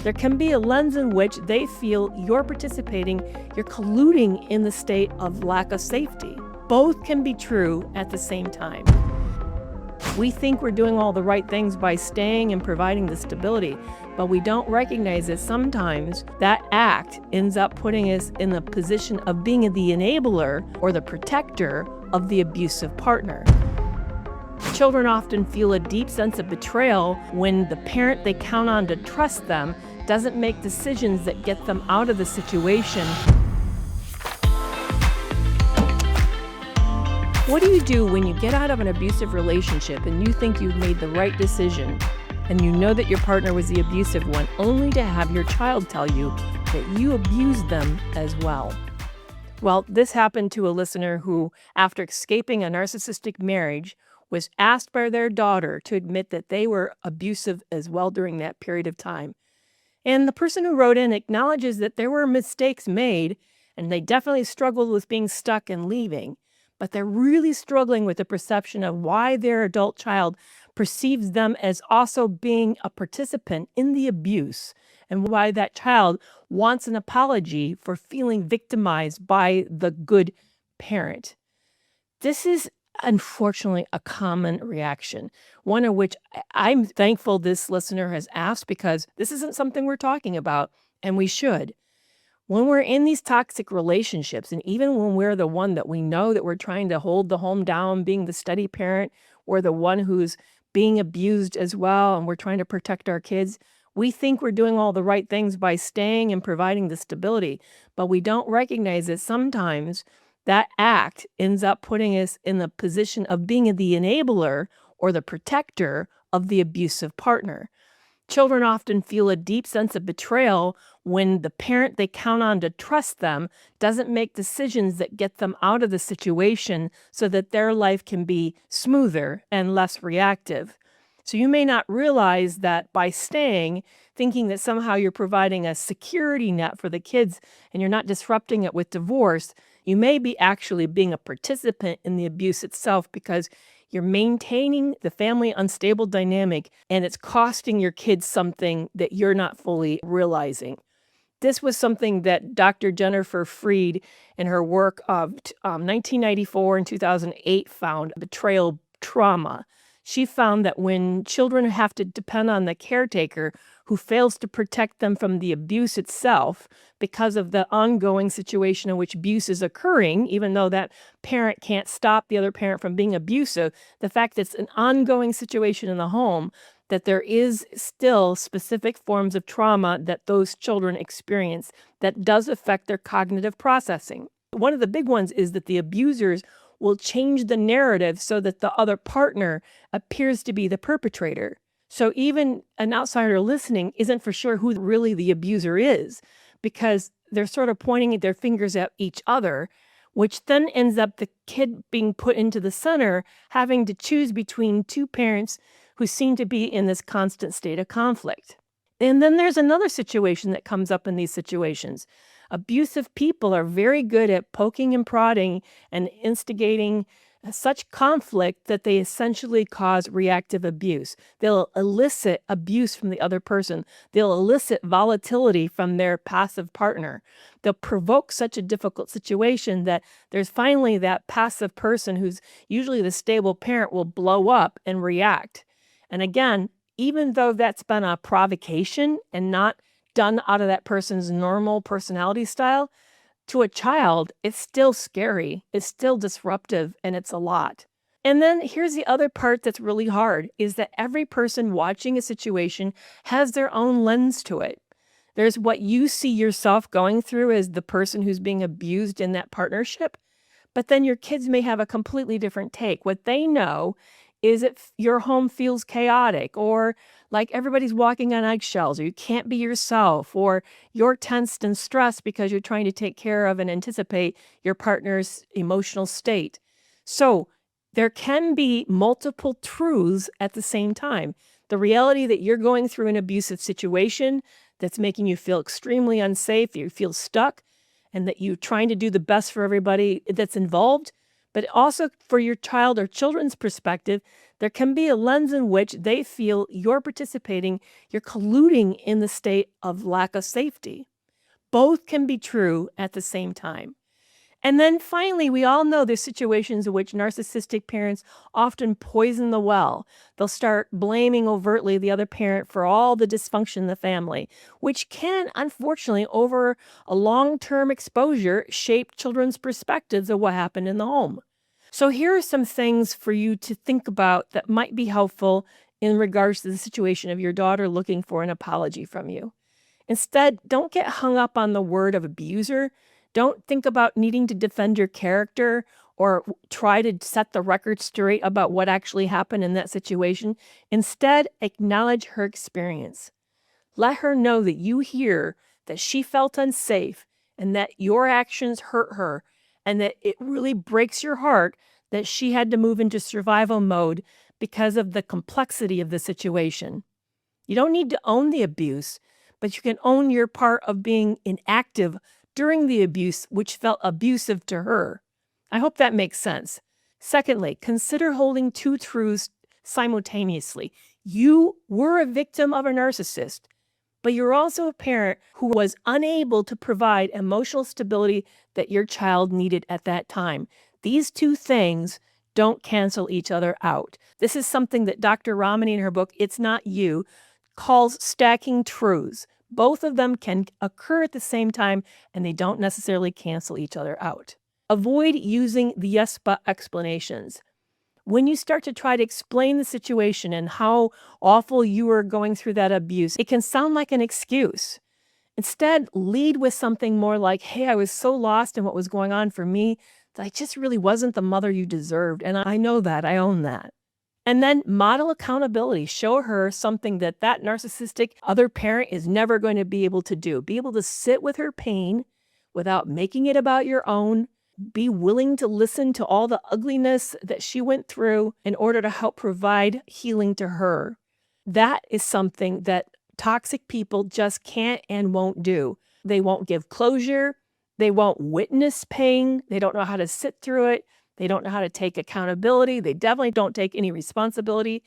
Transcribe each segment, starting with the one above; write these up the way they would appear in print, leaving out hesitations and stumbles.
There can be a lens in which they feel you're participating, you're colluding in the state of lack of safety. Both can be true at the same time. We think we're doing all the right things by staying and providing the stability, but we don't recognize that sometimes that act ends up putting us in the position of being the enabler or the protector of the abusive partner. Children often feel a deep sense of betrayal when the parent they count on to trust them doesn't make decisions that get them out of the situation. What do you do when you get out of an abusive relationship and you think you've made the right decision and you know that your partner was the abusive one, only to have your child tell you that you abused them as well? Well, this happened to a listener who, after escaping a narcissistic marriage, was asked by their daughter to admit that they were abusive as well during that period of time. And the person who wrote in acknowledges that there were mistakes made, and they definitely struggled with being stuck and leaving. But they're really struggling with the perception of why their adult child perceives them as also being a participant in the abuse, and why that child wants an apology for feeling victimized by the good parent. This is unfortunately a common reaction, one of which I'm thankful this listener has asked, because this isn't something we're talking about, and we should. When we're in these toxic relationships, and even when we're the one that we know that we're trying to hold the home down, being the steady parent, or the one who's being abused as well, and we're trying to protect our kids, we think we're doing all the right things by staying and providing the stability, but we don't recognize that sometimes that act ends up putting us in the position of being the enabler or the protector of the abusive partner. Children often feel a deep sense of betrayal when the parent they count on to trust them doesn't make decisions that get them out of the situation so that their life can be smoother and less reactive. So you may not realize that by staying, thinking that somehow you're providing a security net for the kids and you're not disrupting it with divorce, you may be actually being a participant in the abuse itself, because you're maintaining the family unstable dynamic and it's costing your kids something that you're not fully realizing. This was something that Dr. Jennifer Freed, in her work of 1994 and 2008, found betrayal trauma. She found that when children have to depend on the caretaker who fails to protect them from the abuse itself because of the ongoing situation in which abuse is occurring, even though that parent can't stop the other parent from being abusive, the fact that it's an ongoing situation in the home, that there is still specific forms of trauma that those children experience that does affect their cognitive processing. One of the big ones is that the abusers will change the narrative so that the other partner appears to be the perpetrator. So even an outsider listening isn't for sure who really the abuser is, because they're sort of pointing their fingers at each other, which then ends up the kid being put into the center, having to choose between two parents who seem to be in this constant state of conflict. And then there's another situation that comes up in these situations. Abusive people are very good at poking and prodding and instigating such conflict that they essentially cause reactive abuse. They'll elicit abuse from the other person. They'll elicit volatility from their passive partner. They'll provoke such a difficult situation that there's finally that passive person, who's usually the stable parent, will blow up and react. And again, even though that's been a provocation and not done out of that person's normal personality style, to a child, it's still scary, it's still disruptive, and it's a lot. And then here's the other part that's really hard, is that every person watching a situation has their own lens to it. There's what you see yourself going through as the person who's being abused in that partnership, but then your kids may have a completely different take. What they know is if your home feels chaotic, or like everybody's walking on eggshells, or you can't be yourself, or you're tensed and stressed because you're trying to take care of and anticipate your partner's emotional state. So there can be multiple truths at the same time. The reality that you're going through an abusive situation that's making you feel extremely unsafe, you feel stuck, and that you're trying to do the best for everybody that's involved. But also for your child or children's perspective, there can be a lens in which they feel you're participating, you're colluding in the state of lack of safety. Both can be true at the same time. And then finally, we all know there's situations in which narcissistic parents often poison the well. They'll start blaming overtly the other parent for all the dysfunction in the family, which can, unfortunately, over a long-term exposure, shape children's perspectives of what happened in the home. So here are some things for you to think about that might be helpful in regards to the situation of your daughter looking for an apology from you. Instead, don't get hung up on the word of abuser. Don't think about needing to defend your character or try to set the record straight about what actually happened in that situation. Instead, acknowledge her experience. Let her know that you hear that she felt unsafe and that your actions hurt her and that it really breaks your heart that she had to move into survival mode because of the complexity of the situation. You don't need to own the abuse, but you can own your part of being inactive during the abuse, which felt abusive to her. I hope that makes sense. Secondly, consider holding two truths simultaneously. You were a victim of a narcissist, but you're also a parent who was unable to provide emotional stability that your child needed at that time. These two things don't cancel each other out. This is something that Dr. Ramani in her book, It's Not You, calls stacking truths. Both of them can occur at the same time, and they don't necessarily cancel each other out. Avoid using the yes, but explanations. When you start to try to explain the situation and how awful you are going through that abuse, it can sound like an excuse. Instead, lead with something more like, hey, I was so lost in what was going on for me that I just really wasn't the mother you deserved, and I know that, I own that. And then model accountability. Show her something that narcissistic other parent is never going to be able to do. Be able to sit with her pain without making it about your own. Be willing to listen to all the ugliness that she went through in order to help provide healing to her. That is something that toxic people just can't and won't do. They won't give closure. They won't witness pain. They don't know how to sit through it. They don't know how to take accountability. They definitely don't take any responsibility.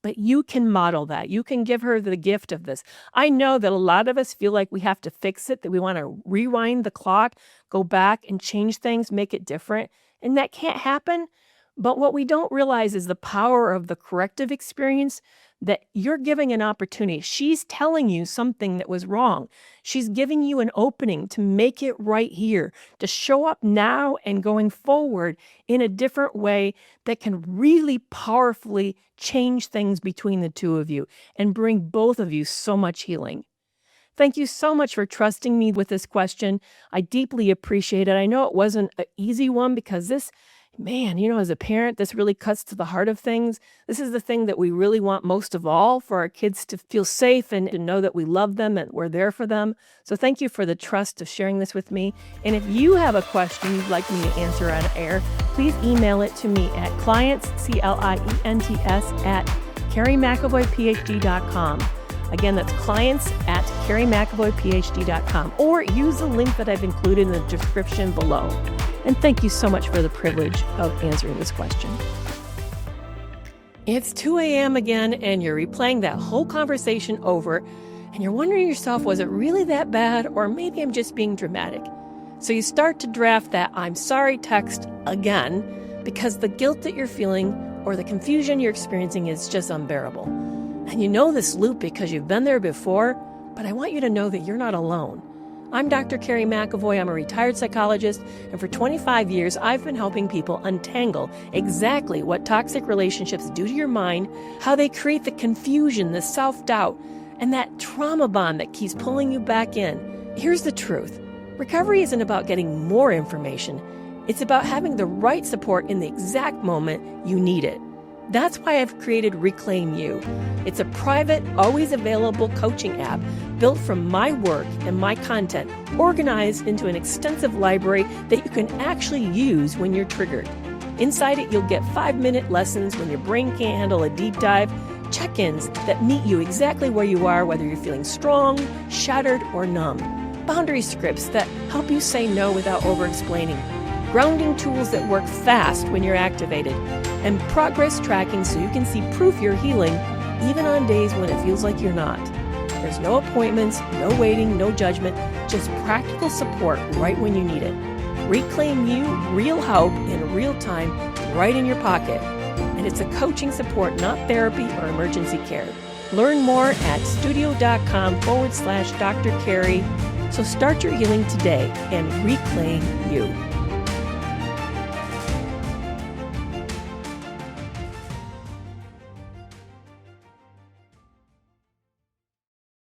But you can model that. You can give her the gift of this. I know that a lot of us feel like we have to fix it, that we want to rewind the clock, go back and change things, make it different. And that can't happen. But what we don't realize is the power of the corrective experience, that you're giving an opportunity. She's telling you something that was wrong. She's giving you an opening to make it right here, to show up now and going forward in a different way that can really powerfully change things between the two of you and bring both of you so much healing. Thank you so much for trusting me with this question. I deeply appreciate it. I know it wasn't an easy one because this, man, as a parent, this really cuts to the heart of things. This is the thing that we really want most of all, for our kids to feel safe and to know that we love them and we're there for them. So thank you for the trust of sharing this with me. And if you have a question you'd like me to answer on air, please email it to me at clients, clients, at kerrymcavoyphd.com. Again, that's clients at kerrymcavoyphd.com, or use the link that I've included in the description below. And thank you so much for the privilege of answering this question. It's 2 a.m. again, and you're replaying that whole conversation over, and you're wondering yourself, was it really that bad, or maybe I'm just being dramatic? So you start to draft that I'm sorry text again, because the guilt that you're feeling or the confusion you're experiencing is just unbearable. And you know this loop because you've been there before, but I want you to know that you're not alone. I'm Dr. Kerry McAvoy. I'm a retired psychologist, and for 25 years, I've been helping people untangle exactly what toxic relationships do to your mind, how they create the confusion, the self-doubt, and that trauma bond that keeps pulling you back in. Here's the truth. Recovery isn't about getting more information. It's about having the right support in the exact moment you need it. That's why I've created Reclaim You. It's a private, always available coaching app built from my work and my content, organized into an extensive library that you can actually use when you're triggered. Inside it, you'll get 5-minute lessons when your brain can't handle a deep dive, check-ins that meet you exactly where you are, whether you're feeling strong, shattered, or numb, boundary scripts that help you say no without over-explaining, grounding tools that work fast when you're activated, and progress tracking so you can see proof you're healing even on days when it feels like you're not. There's no appointments, no waiting, no judgment, just practical support right when you need it. Reclaim you, real help in real time, right in your pocket. And it's a coaching support, not therapy or emergency care. Learn more at studio.com/Dr. Kerry. So start your healing today and reclaim you.